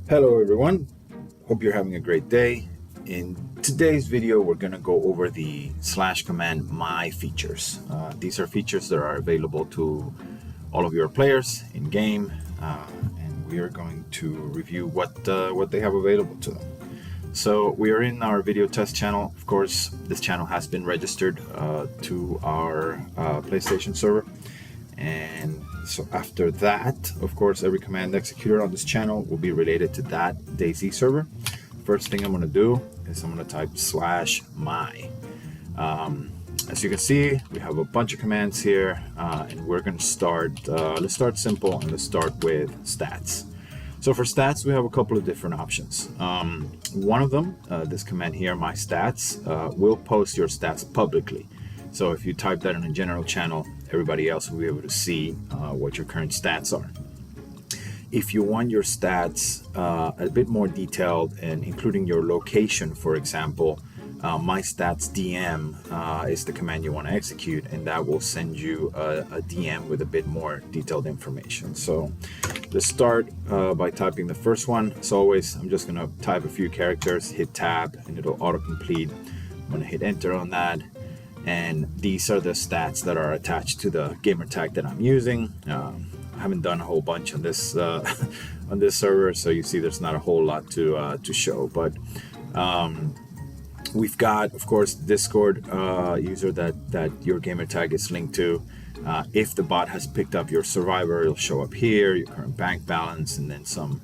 Hello everyone, hope you're having a great day. In today's video we're going to go over the /command my features. These are features that are available to all of your players in game, and we are going to review what they have available to them. So we are in our video test channel. Of course, this channel has been registered to our PlayStation server, and so after that, of course, every command executed on this channel will be related to that DayZ server. First thing I'm going to do is I'm going to type /my. As you can see, we have a bunch of commands here, and we're going to start, let's start simple, and let's start with stats. So for stats, we have a couple of different options. One of them, this command here, my stats, will post your stats publicly. So if you type that in a general channel, everybody else will be able to see what your current stats are. If you want your stats a bit more detailed and including your location, for example, my stats DM is the command you want to execute, and that will send you a DM with a bit more detailed information. So let's start by typing the first one. As always, I'm just going to type a few characters, hit tab, and it'll autocomplete. I'm going to hit enter on that. And these are the stats that are attached to the gamer tag that I'm using. I haven't done a whole bunch on this on this server, so you see there's not a whole lot to show. But we've got, of course, Discord user that your gamer tag is linked to. If the bot has picked up your survivor, it'll show up here, your current bank balance, and then some,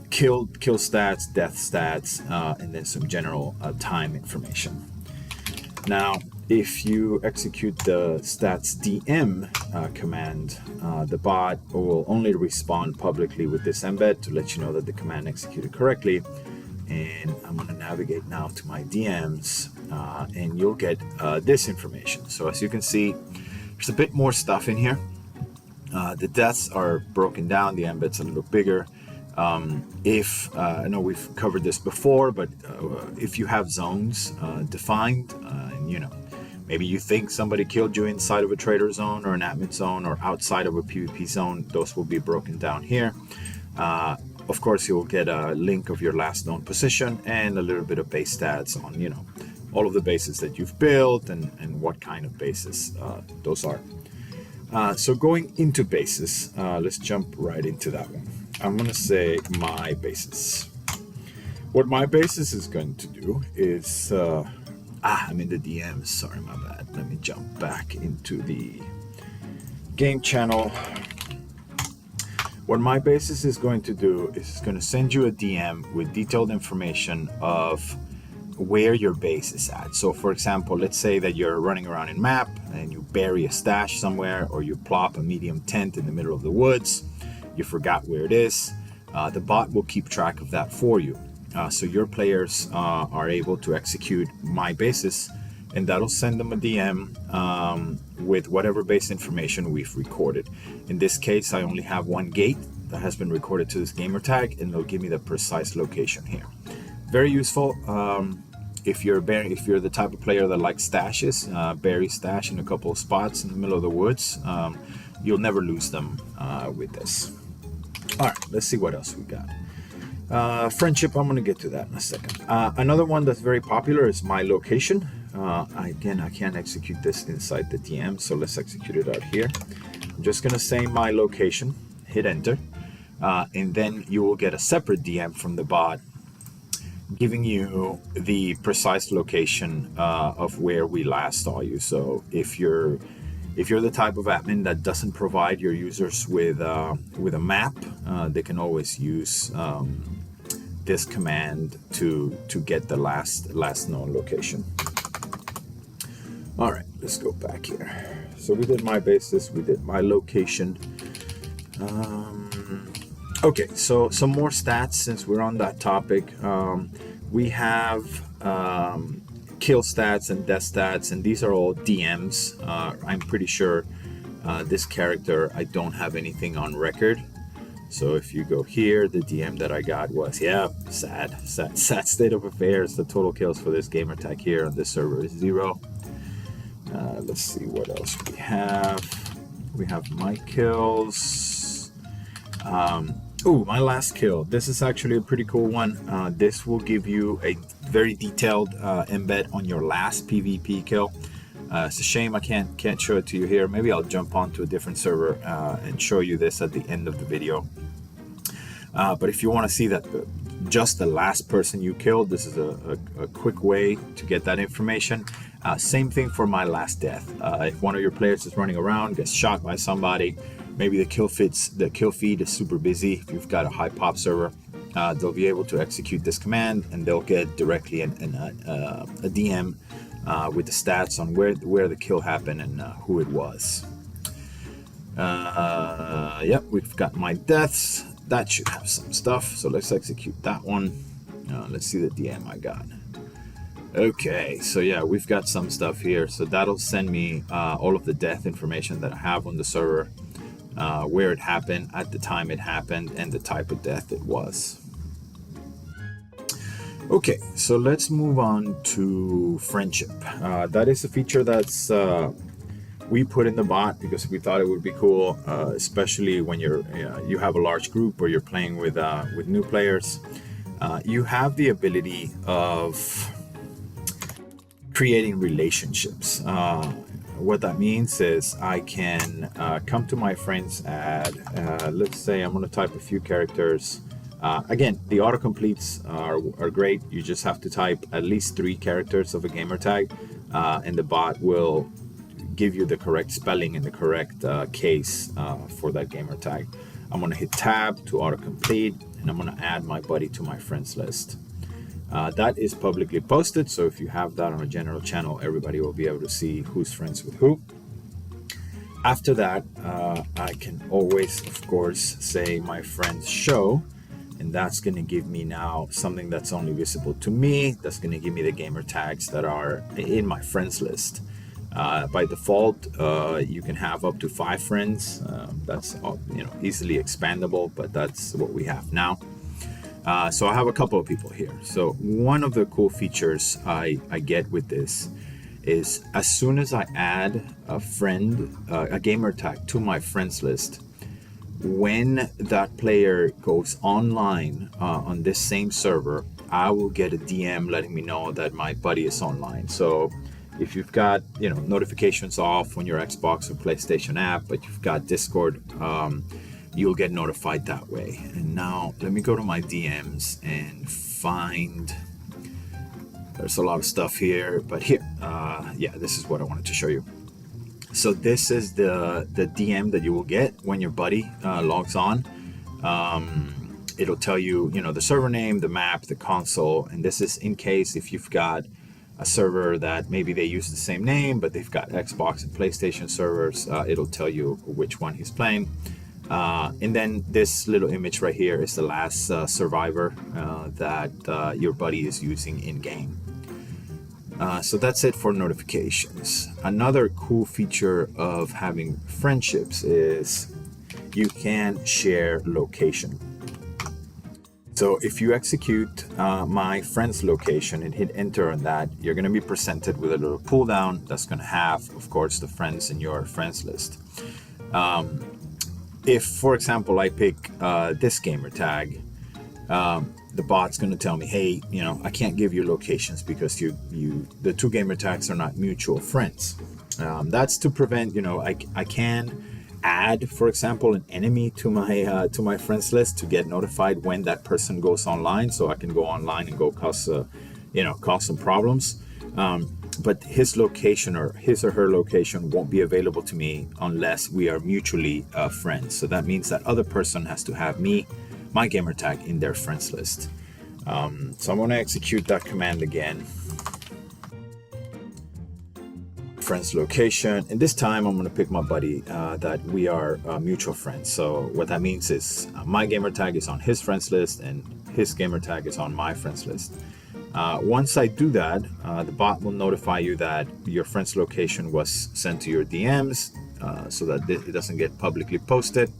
kill stats, death stats, and then some general time information. Now, if you execute the stats DM command, the bot will only respond publicly with this embed to let you know that the command executed correctly. And I'm going to navigate now to my DMs, and you'll get this information. So as you can see, there's a bit more stuff in here. The deaths are broken down, the embed's a little bigger. I know we've covered this before, but if you have zones defined, and maybe you think somebody killed you inside of a trader zone or an admin zone or outside of a PvP zone, those will be broken down here. Of course, you will get a link of your last known position and a little bit of base stats on, all of the bases that you've built and what kind of bases those are. So going into bases, let's jump right into that one. I'm going to say my bases. What my bases is going to do is, I'm in the DMs, sorry, my bad. Let me jump back into the game channel. What my basis is going to do is it's going to send you a DM with detailed information of where your base is at. So for example, let's say that you're running around in map and you bury a stash somewhere, or you plop a medium tent in the middle of the woods. You forgot where it is. The bot will keep track of that for you. So your players are able to execute my bases, and that'll send them a DM with whatever base information we've recorded. In this case, I only have one gate that has been recorded to this gamer tag, and it'll give me the precise location here. Very useful if you're the type of player that likes stashes, bury stash in a couple of spots in the middle of the woods. You'll never lose them with this. All right, let's see what else we got. Friendship, I'm going to get to that in a second. Another one that's very popular is my location. Again, I can't execute this inside the DM, so let's execute it out here. I'm just going to say my location, hit enter, and then you will get a separate DM from the bot giving you the precise location of where we last saw you. So if you're the type of admin that doesn't provide your users with a map, they can always use this command to get the last known location. All right, let's go back here. So we did my basis, we did my location. Okay, so some more stats since we're on that topic. We have kill stats and death stats, and these are all DMs. I'm pretty sure this character, I don't have anything on record. So if you go here, the DM that I got was, sad state of affairs. The total kills for this gamer tag here on this server is 0. Let's see what else we have. We have my kills. Oh, my last kill. This is actually a pretty cool one. This will give you a very detailed embed on your last PvP kill. It's a shame I can't show it to you here. Maybe I'll jump onto a different server and show you this at the end of the video. But if you want to see that just the last person you killed, this is a quick way to get that information. Same thing for my last death. If one of your players is running around, gets shot by somebody, maybe the kill feed is super busy. If you've got a high pop server, they'll be able to execute this command, and they'll get directly a DM with the stats on where the kill happened and who it was. Yep, we've got my deaths. That should have some stuff, so let's execute that one. Let's see the DM I got. Okay, so yeah, we've got some stuff here. So that'll send me all of the death information that I have on the server, where it happened, at the time it happened, and the type of death it was. Okay, so let's move on to friendship. That is a feature that's we put in the bot because we thought it would be cool, especially when you have a large group or you're playing with new players. You have the ability of creating relationships. What that means is I can come to my friends at, let's say I'm going to type a few characters. Again, the autocompletes are great. You just have to type at least 3 characters of a gamer tag, and the bot will give you the correct spelling and the correct case for that gamer tag. I'm going to hit tab to autocomplete, and I'm going to add my buddy to my friends list. That is publicly posted, so if you have that on a general channel, everybody will be able to see who's friends with who. After that, I can always, of course, say my friends show, and that's going to give me now something that's only visible to me. That's going to give me the gamer tags that are in my friends list. By default, you can have up to 5 friends. That's easily expandable, but that's what we have now. So I have a couple of people here. So one of the cool features I get with this is as soon as I add a friend, a gamer tag to my friends list, when that player goes online on this same server, I will get a DM letting me know that my buddy is online. So if you've got notifications off on your Xbox or PlayStation app, but you've got Discord, you'll get notified that way. And now let me go to my DMs and find, there's a lot of stuff here, but here, yeah, this is what I wanted to show you. So this is the DM that you will get when your buddy logs on. It'll tell you, the server name, the map, the console, and this is in case if you've got a server that maybe they use the same name, but they've got Xbox and PlayStation servers, it'll tell you which one he's playing. And then this little image right here is the last survivor that your buddy is using in game. So that's it for notifications. Another cool feature of having friendships is you can share location. So if you execute my friend's location and hit enter on that, you're going to be presented with a little pull down that's going to have, of course, the friends in your friends list. If, for example, I pick this gamer tag, the bot's going to tell me, hey, I can't give you locations because the 2 gamer tags are not mutual friends. That's to prevent, I can add, for example, an enemy to my friends list to get notified when that person goes online, so I can go online and go cause some problems. But his location or his or her location won't be available to me unless we are mutually friends. So that means that other person has to have my gamer tag in their friends list. So I'm going to execute that command again. Friends location, and this time I'm going to pick my buddy that we are mutual friends. So what that means is my gamer tag is on his friends list and his gamer tag is on my friends list. Once I do that, the bot will notify you that your friend's location was sent to your DMs, so that it doesn't get publicly posted.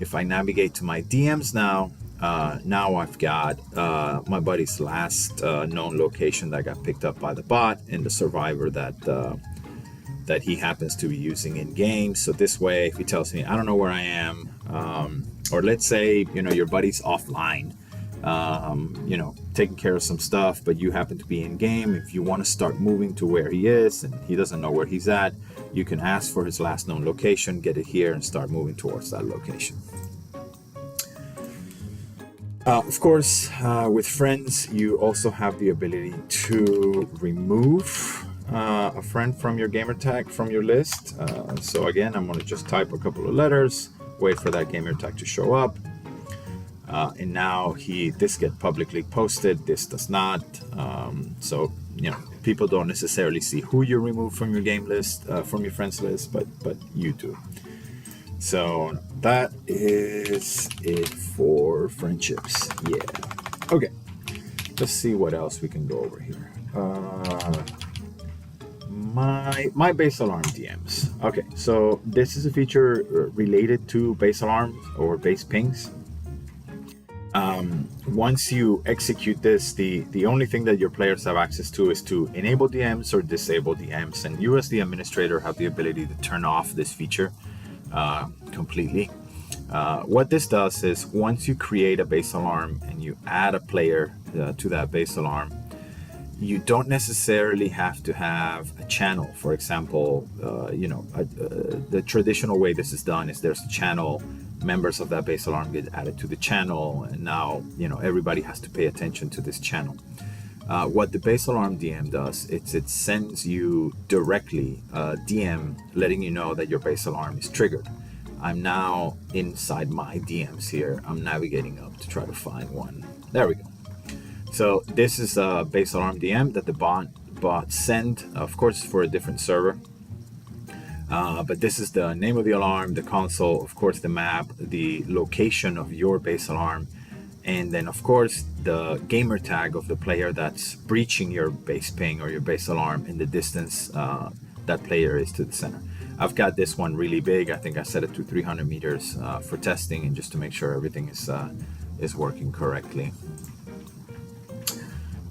If I navigate to my DMs now I've got my buddy's last known location that got picked up by the bot and the survivor that he happens to be using in game. So this way, if he tells me I don't know where I am, Or let's say, your buddy's offline, taking care of some stuff, but you happen to be in game. If you want to start moving to where he is and he doesn't know where he's at, you can ask for his last known location, get it here, and start moving towards that location. Of course, with friends, you also have the ability to remove a friend from your gamer tag from your list. So again, I'm going to just type a couple of letters, wait for that gamer tag to show up. And now this gets publicly posted, this does not. So people don't necessarily see who you remove from your game list, from your friends list, but you do. So that is it for friendships. Yeah. Okay. Let's see what else we can go over here. My base alarm DMs. Okay, so this is a feature related to base alarms or base pings. Once you execute this, the only thing that your players have access to is to enable DMs or disable DMs, and you as the administrator have the ability to turn off this feature completely. What this does is once you create a base alarm and you add a player to that base alarm, you don't necessarily have to have a channel. For example, the traditional way this is done is there's a channel, members of that base alarm get added to the channel, and now everybody has to pay attention to this channel. What the base alarm DM does, it sends you directly a DM letting you know that your base alarm is triggered. I'm now inside my DMs here. I'm navigating up to try to find one. There we go. So this is a base alarm DM that the bot sent, of course, for a different server. But this is the name of the alarm, the console, of course, the map, the location of your base alarm, and then, of course, the gamer tag of the player that's breaching your base ping or your base alarm in the distance that player is to the center. I've got this one really big. I think I set it to 300 meters for testing and just to make sure everything is working correctly.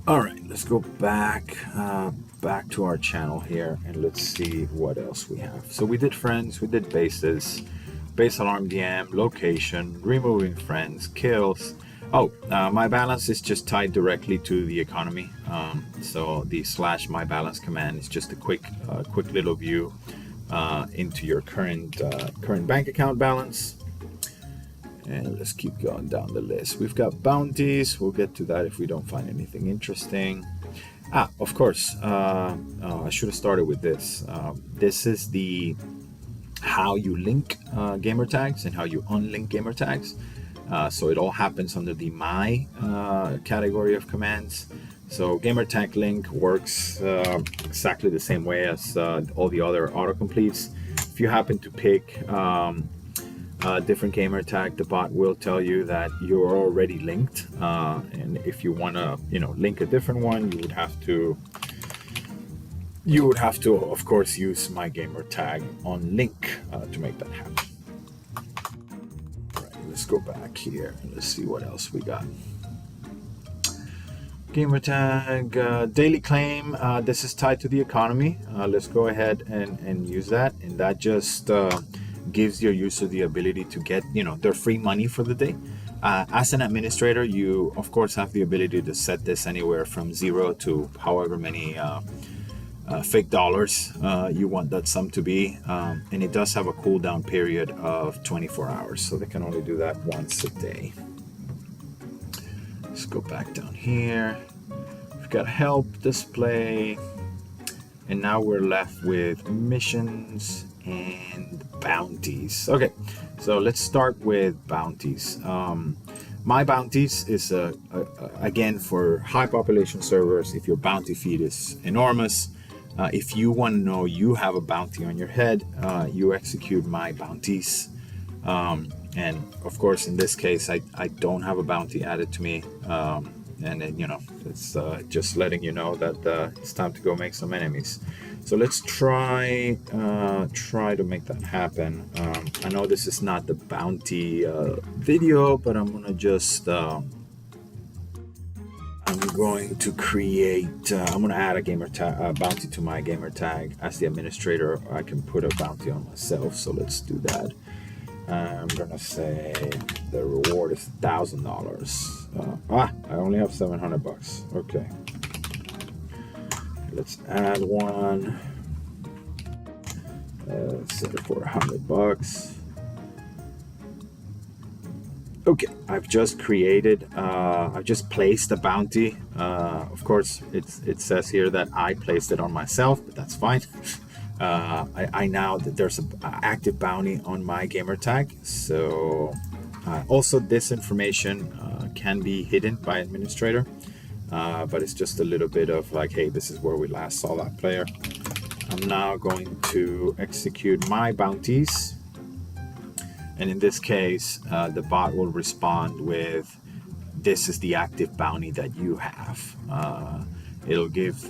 All right, let's go back to our channel here and let's see what else we have. So we did friends, we did bases, base alarm DM, location, removing friends, kills. My balance is just tied directly to the economy. So the /my balance command is just a quick little view into your current bank account balance. And let's keep going down the list. We've got bounties. We'll get to that if we don't find anything interesting. Of course, I should have started with this. This is how you link gamer tags and how you unlink gamer tags. So it all happens under the my category of commands. So gamer tag link works exactly the same way as all the other autocompletes. If you happen to pick different gamer tag, the bot will tell you that you're already linked, and if you want to link a different one, you would have to of course use my gamer tag on link to make that happen. All right, let's go back here and let's see what else we got. Gamer tag, daily claim, this is tied to the economy. Let's go ahead and use that, and that just gives your user the ability to get their free money for the day. As an administrator, you of course have the ability to set this anywhere from 0 to however many fake dollars you want that sum to be, and it does have a cooldown period of 24 hours, so they can only do that once a day. Let's go back down here. We've got help, display, and now we're left with missions and bounties. Okay, so let's start with bounties. My bounties is again for high population servers. If your bounty feed is enormous, if you want to know you have a bounty on your head, you execute my bounties. And of course, in this case, I don't have a bounty added to me, and then it's just letting you know that it's time to go make some enemies. So let's try to make that happen. I know this is not the bounty video, but I'm gonna just I'm going to create. I'm gonna add a gamer tag bounty to my gamer tag. As the administrator, I can put a bounty on myself. So let's do that. I'm gonna say the reward is $1,000. I only have 700 bucks. Okay, let's add one. Let's set it for 100 bucks. Okay, I've just created, I've just placed a bounty. Of course, it says here that I placed it on myself, but that's fine. I now that there's an active bounty on my gamer tag. So also this information can be hidden by administrator, but it's just a little bit of like, hey, this is where we last saw that player. I'm now going to execute my bounties. And in this case, the bot will respond with, this is the active bounty that you have. It'll give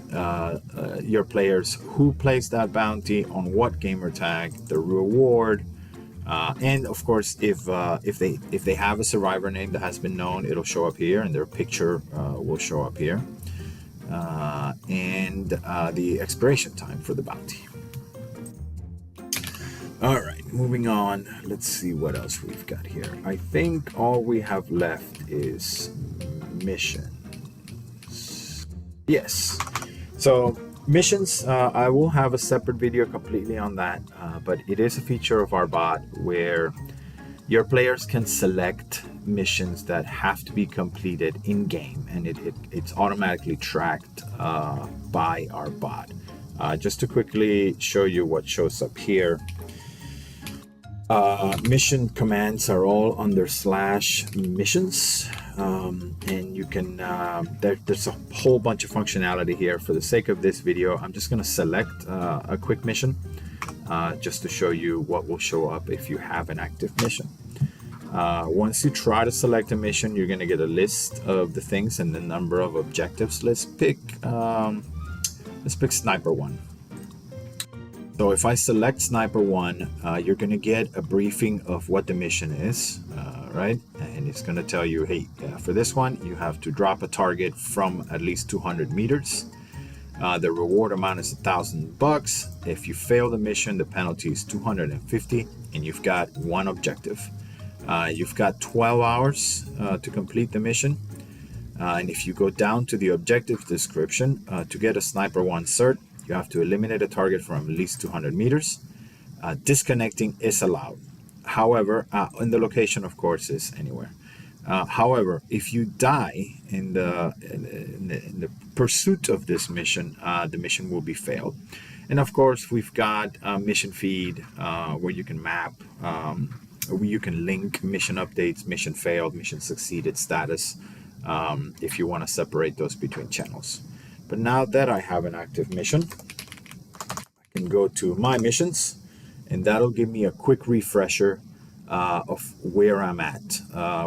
your players who placed that bounty, on what gamer tag, the reward, and of course, if they have a survivor name that has been known, it'll show up here, and their picture will show up here, and the expiration time for the bounty. All right, moving on. Let's see what else we've got here. I think all we have left is missions. Yes. So missions, I will have a separate video completely on that, but it is a feature of our bot where your players can select missions that have to be completed in game, and it's automatically tracked by our bot. Just to quickly show you what shows up here. Mission commands are all under /missions, and you can there's a whole bunch of functionality here. For the sake of this video, I'm just going to select a quick mission just to show you what will show up if you have an active mission. Once you try to select a mission, you're going to get a list of the things and the number of objectives. Let's pick Sniper 1. So if I select Sniper 1, you're going to get a briefing of what the mission is, right? And it's going to tell you, hey, for this one, you have to drop a target from at least 200 meters. The reward amount is $1,000. If you fail the mission, the penalty is 250, and you've got one objective. You've got 12 hours to complete the mission. And if you go down to the objective description, to get a Sniper 1 cert, you have to eliminate a target from at least 200 meters. Disconnecting is allowed. However, and the location, of course, is anywhere. However, if you die in the pursuit of this mission, the mission will be failed. And of course, we've got a mission feed where you can map, where you can link mission updates, mission failed, mission succeeded status, if you want to separate those between channels. But now that I have an active mission, I can go to my missions, and that'll give me a quick refresher of where I'm at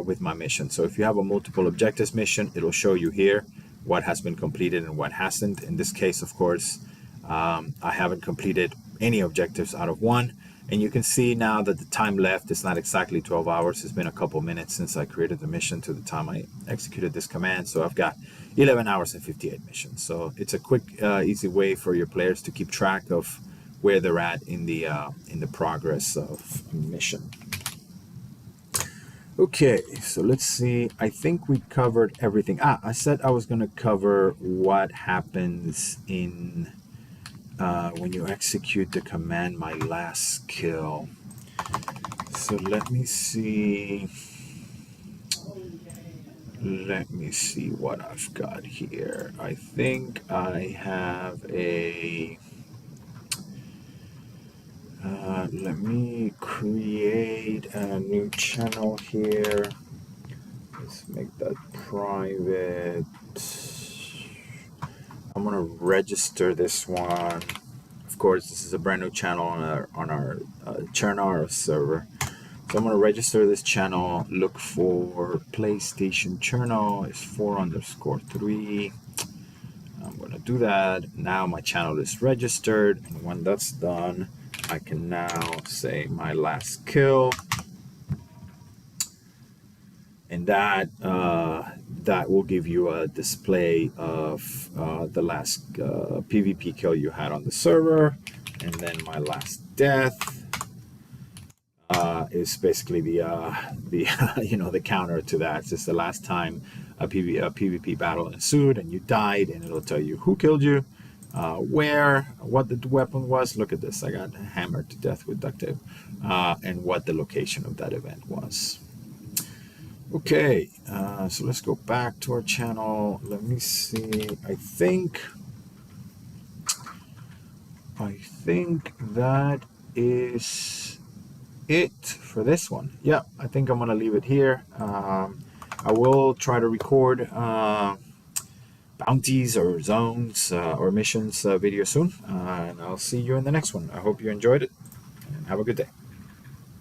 with my mission. So if you have a multiple objectives mission, it'll show you here what has been completed and what hasn't. In this case, of course, I haven't completed any objectives out of one. And you can see now that the time left is not exactly 12 hours. It's been a couple minutes since I created the mission to the time I executed this command. So I've got 11 hours and 58 missions. So it's a quick, easy way for your players to keep track of where they're at in the progress of a mission. Okay, so let's see. I think we covered everything. I said I was going to cover what happens in when you execute the command my last kill. So let me see what I've got here. I think I have a let me create a new channel here. Let's make that private. I'm gonna register this one. Of course, this is a brand new channel on our Chernarus server. So I'm gonna register this channel. Look for PlayStation Chernarus. It's 4_3. I'm gonna do that. Now my channel is registered, and when that's done, I can now say my last kill, and that will give you a display of the last PvP kill you had on the server, and then my last death. is basically the you know, the counter to that. It's just the last time a PvP battle ensued and you died, and it'll tell you who killed you, where, what the weapon was. Look at this, I got hammered to death with duct tape, and what the location of that event was. Okay, so let's go back to our channel. Let me see. I think that is it for this one. Yeah, I think I'm gonna leave it here. I will try to record bounties or zones or missions video soon, and I'll see you in the next one. I hope you enjoyed it, and have a good day.